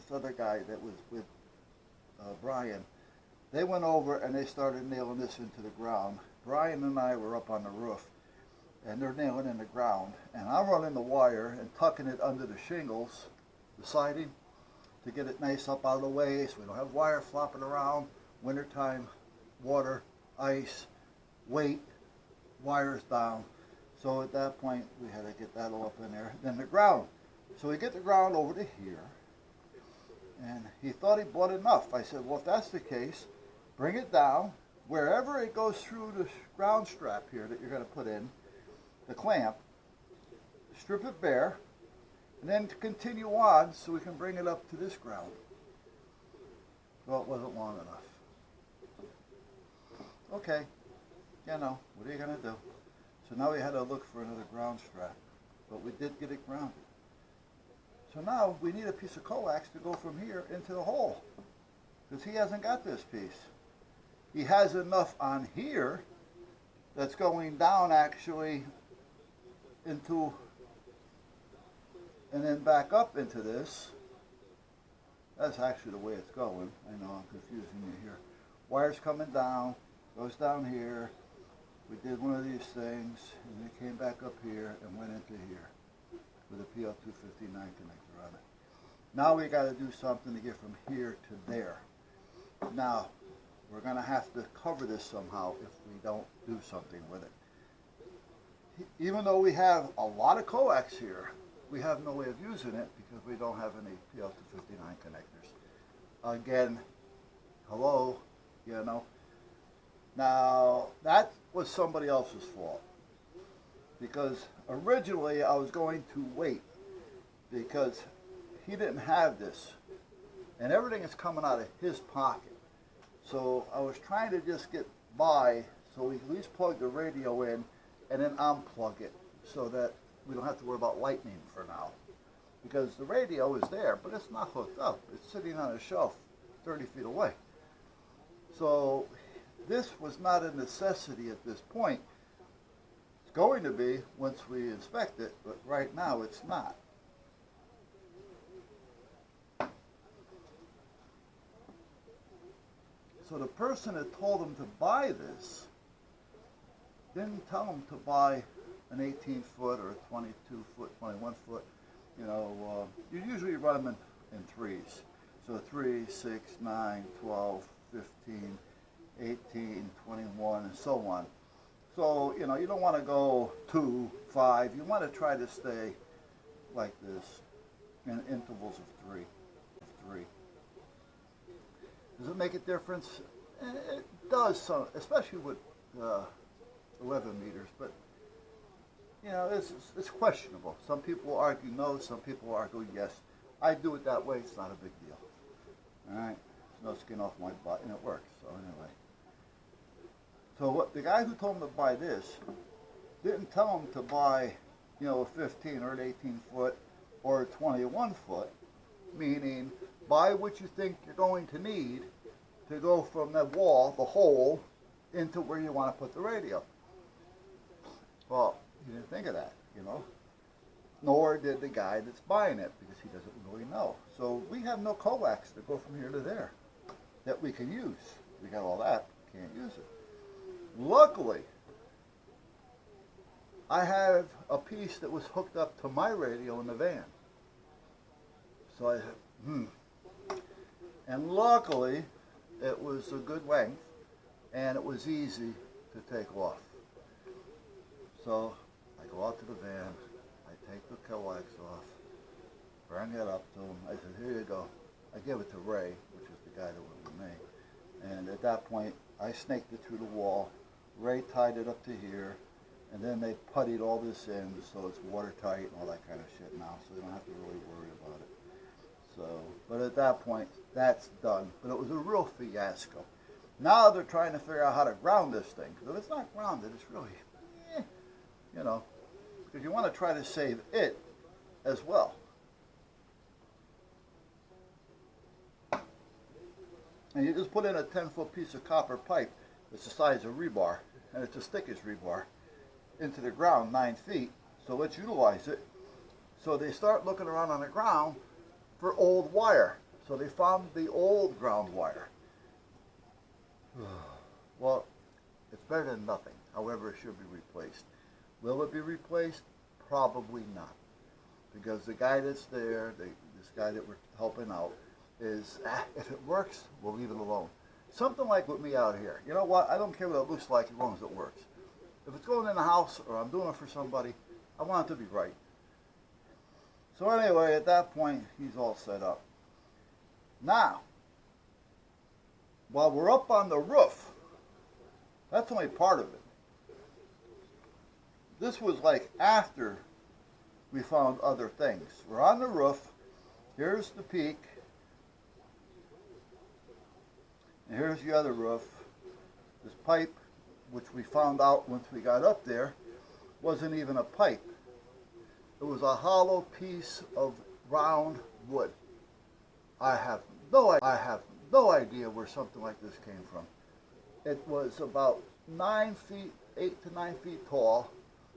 this other guy that was with Brian. They went over and they started nailing this into the ground. Brian and I were up on the roof, and they're nailing in the ground. And I'm running the wire and tucking it under the shingles, the siding, to get it nice up out of the way so we don't have wire flopping around. Wintertime, water, ice, weight, wires down. So at that point, we had to get that all up in there. Then the ground. So we get the ground over to here. And he thought he bought enough. I said, well, if that's the case, bring it down. Wherever it goes through the ground strap here that you're going to put in, the clamp, strip it bare, and then continue on so we can bring it up to this ground. Well, it wasn't long enough. Okay, you know, what are you going to do? So now we had to look for another ground strap, but we did get it grounded. So now we need a piece of coax to go from here into the hole, because he hasn't got this piece. He has enough on here that's going down actually into, and then back up into this. That's actually the way it's going. I know I'm confusing you here. Wire's coming down, goes down here. We did one of these things, and it came back up here and went into here with a PL259 connector on it. Now we got to do something to get from here to there. Now, we're going to have to cover this somehow if we don't do something with it. Even though we have a lot of coax here, we have no way of using it because we don't have any PL259 connectors. Again, hello, you know. Now, that was somebody else's fault, because originally I was going to wait because he didn't have this, and everything is coming out of his pocket. So I was trying to just get by so we at least plug the radio in and then unplug it so that we don't have to worry about lightning for now. Because the radio is there, but it's not hooked up. It's sitting on a shelf 30 feet away. So this was not a necessity at this point. It's going to be once we inspect it, but right now it's not. So the person that told him to buy this didn't tell him to buy an 18-foot or a 22-foot, 21-foot. You know, you usually run them in threes. So 3, 6, 9, 12, 15, 18, 21, and so on. So, you know, you don't want to go 2, 5. You want to try to stay like this in intervals of 3. Does it make a difference? It does, some, especially with 11 meters, but you know, it's questionable. Some people argue no, some people argue yes. I do it that way, it's not a big deal. Alright, there's no skin off my butt, and it works, so anyway. So what the guy who told him to buy this didn't tell him to buy, you know, a 15 or an 18 foot or a 21 foot, meaning buy what you think you're going to need to go from the wall, the hole, into where you want to put the radio. Well, he didn't think of that, you know. Nor did the guy that's buying it, because he doesn't really know. So we have no coax to go from here to there that we can use. We got all that, can't use it. Luckily, I have a piece that was hooked up to my radio in the van. So I said, And luckily, it was a good length, and it was easy to take off. So I go out to the van, I take the coax off, bring it up to him. I said, here you go. I give it to Ray, which is the guy that was with me. And at that point, I snaked it through the wall. Ray tied it up to here, and then they puttied all this in so it's watertight and all that kind of shit now, so they don't have to really worry about it. So, but at that point, that's done. But it was a real fiasco. Now they're trying to figure out how to ground this thing. Because if it's not grounded, it's really, you know, because you want to try to save it as well. And you just put in a 10-foot piece of copper pipe that's the size of rebar, and it's as thick as rebar, into the ground 9 feet. So let's utilize it. So they start looking around on the ground for old wire. So they found the old ground wire. Well, it's better than nothing. However, it should be replaced. Will it be replaced? Probably not. Because the guy that's there, this guy that we're helping out, is, if it works, we'll leave it alone. Something like with me out here. You know what? I don't care what it looks like as long as it works. If it's going in the house or I'm doing it for somebody, I want it to be right. So anyway, at that point, he's all set up. Now, while we're up on the roof, that's only part of it. This was like after we found other things. We're on the roof. Here's the peak. And here's the other roof. This pipe, which we found out once we got up there, wasn't even a pipe. It was a hollow piece of round wood. I have no idea where something like this came from. It was about 9 feet, 8 to 9 feet tall.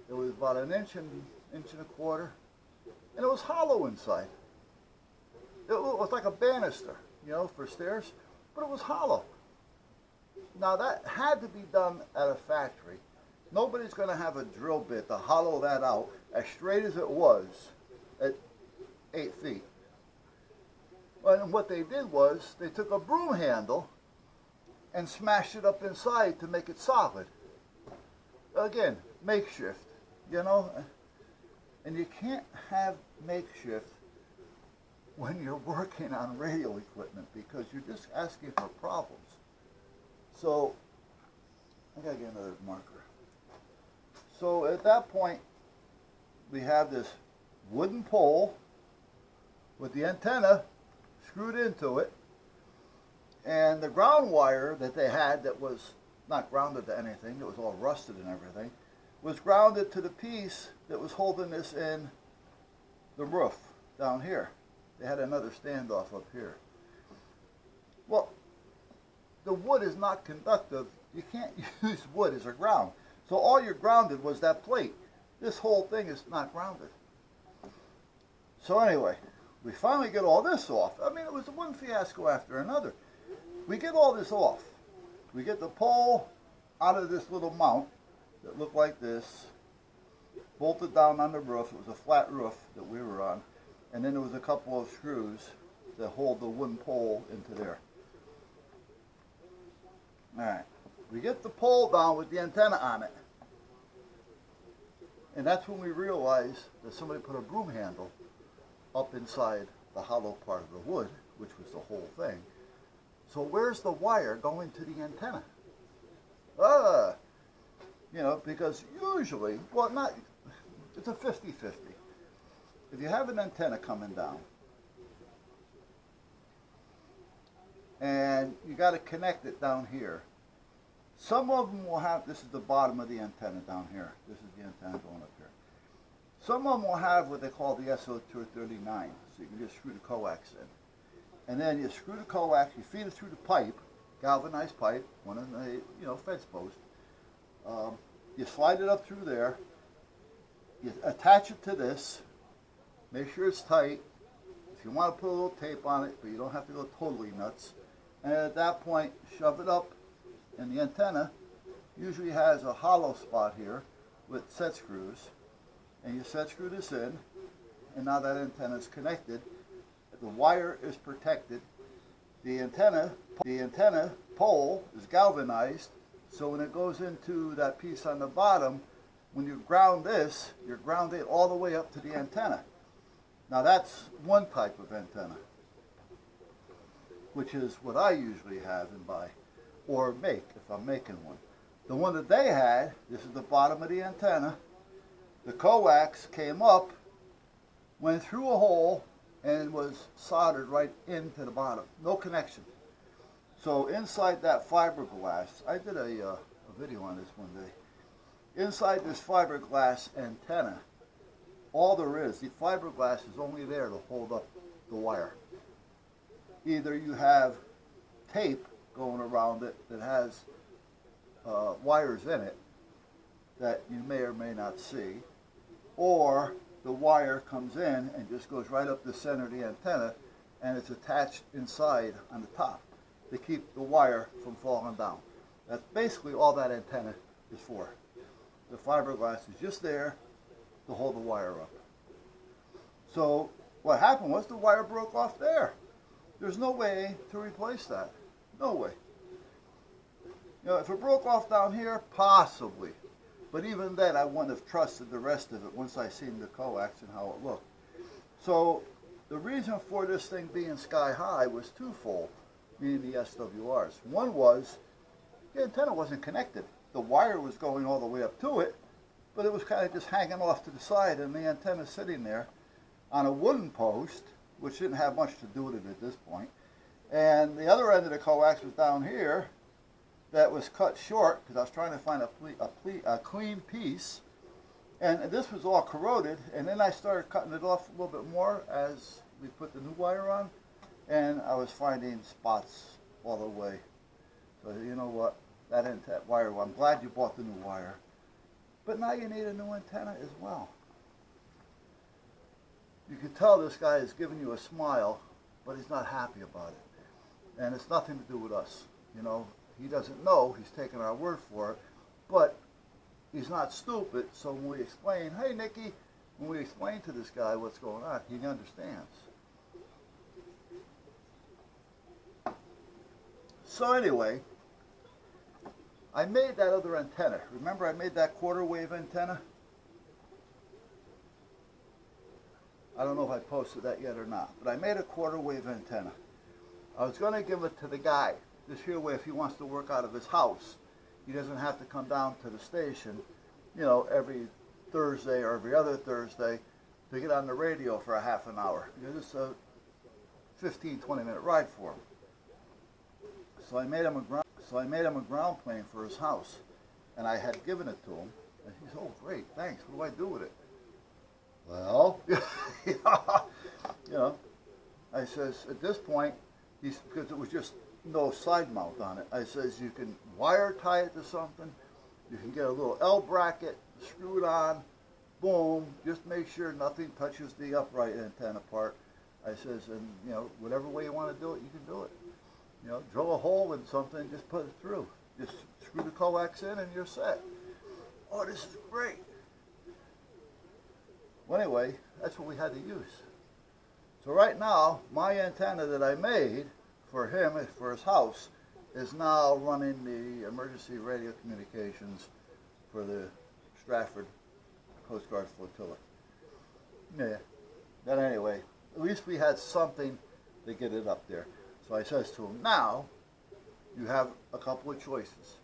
It was about an inch and a quarter, and it was hollow inside. It was like a banister, you know, for stairs, but it was hollow. Now that had to be done at a factory. Nobody's going to have a drill bit to hollow that out as straight as it was at 8 feet. And what they did was they took a broom handle and smashed it up inside to make it solid. Again, makeshift, you know. And you can't have makeshift when you're working on radio equipment because you're just asking for problems. So, I gotta get another marker. So at that point, we have this wooden pole with the antenna screwed into it, and the ground wire that they had that was not grounded to anything, that was all rusted and everything, was grounded to the piece that was holding this in the roof down here. They had another standoff up here. Well, the wood is not conductive. You can't use wood as a ground. So all you're grounded was that plate. This whole thing is not grounded. So anyway, we finally get all this off. I mean, it was one fiasco after another. We get all this off. We get the pole out of this little mount that looked like this, bolted down on the roof. It was a flat roof that we were on. And then there was a couple of screws that hold the wooden pole into there. All right. We get the pole down with the antenna on it. And that's when we realized that somebody put a broom handle up inside the hollow part of the wood, which was the whole thing. So where's the wire going to the antenna? You know, because usually, well, not, it's a 50-50. If you have an antenna coming down, and you got to connect it down here, some of them will have, this is the bottom of the antenna down here. This is the antenna going up here. Some of them will have what they call the SO239, so you can just screw the coax in. And then you screw the coax, you feed it through the pipe, galvanized pipe, one of the, you know, fence post. You slide it up through there, you attach it to this, make sure it's tight. If you want to put a little tape on it, but you don't have to go totally nuts. And at that point, shove it up, and the antenna usually has a hollow spot here with set screws. And you set screw this in, and now that antenna is connected. The wire is protected. The antenna pole is galvanized, so when it goes into that piece on the bottom, when you ground this, you're grounded all the way up to the antenna. Now that's one type of antenna, which is what I usually have and buy, or make if I'm making one. The one that they had, this is the bottom of the antenna. The coax came up, went through a hole, and was soldered right into the bottom. No connection. So inside that fiberglass, I did a video on this one day. Inside this fiberglass antenna, all there is, the fiberglass is only there to hold up the wire. Either you have tape going around it that has wires in it that you may or may not see, or the wire comes in and just goes right up the center of the antenna and it's attached inside on the top to keep the wire from falling down. That's basically all that antenna is for. The fiberglass is just there to hold the wire up. So what happened was the wire broke off there. There's no way to replace that. No way. You know, if it broke off down here, possibly. But even then, I wouldn't have trusted the rest of it once I seen the coax and how it looked. So the reason for this thing being sky high was twofold, meaning the SWRs. One was the antenna wasn't connected. The wire was going all the way up to it, but it was kind of just hanging off to the side, and the antenna sitting there on a wooden post, which didn't have much to do with it at this point. And the other end of the coax was down here, that was cut short because I was trying to find a clean piece, and this was all corroded. And then I started cutting it off a little bit more as we put the new wire on, and I was finding spots all the way. So you know what, that wire, I'm glad you bought the new wire, but now you need a new antenna as well. You can tell this guy is giving you a smile, but he's not happy about it, and it's nothing to do with us, you know. He doesn't know, he's taking our word for it, but he's not stupid, so when we explain, hey Nicky, when we explain to this guy what's going on, he understands. So anyway, I made that other antenna. Remember I made that quarter wave antenna? I don't know if I posted that yet or not, but I made a quarter wave antenna. I was going to give it to the guy. This here way, if he wants to work out of his house, he doesn't have to come down to the station, you know, every Thursday or every other Thursday to get on the radio for a half an hour. It's a 15-20 minute ride for him. So I made him a ground plane for his house, and I had given it to him. And he said, "Oh, great, thanks. What do I do with it?" Well, you know, I says at this point, because it was just no side mount on it. I says you can wire tie it to something, you can get a little L bracket, screw it on, boom, just make sure nothing touches the upright antenna part. I says, and you know, whatever way you want to do it, you can do it. You know, drill a hole in something, just put it through. Just screw the coax in and you're set. Oh, this is great. Well, anyway, that's what we had to use. So right now, my antenna that I made for him, for his house, is now running the emergency radio communications for the Stratford Coast Guard Flotilla. Yeah, but anyway, at least we had something to get it up there. So I says to him, now you have a couple of choices.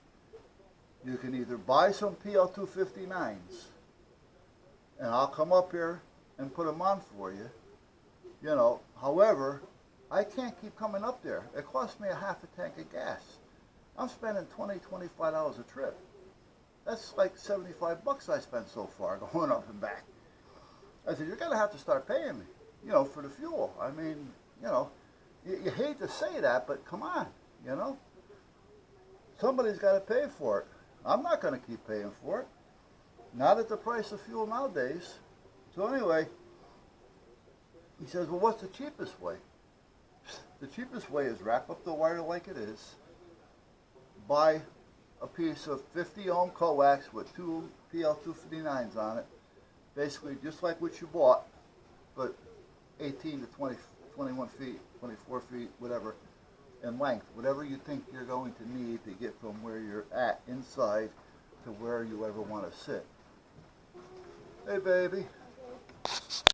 You can either buy some PL259s, and I'll come up here and put them on for you. You know, however, I can't keep coming up there. It costs me a half a tank of gas. I'm spending $20, $25 a trip. That's like 75 bucks I spent so far going up and back. I said, you're going to have to start paying me, you know, for the fuel. I mean, you know, you hate to say that, but come on, you know. Somebody's got to pay for it. I'm not going to keep paying for it. Not at the price of fuel nowadays. So anyway, he says, well, what's the cheapest way? The cheapest way is wrap up the wire like it is, buy a piece of 50 ohm coax with two PL259s on it, basically just like what you bought, but 18 to 20, 21 feet, 24 feet, whatever, in length, whatever you think you're going to need to get from where you're at inside to where you ever want to sit. Hey baby.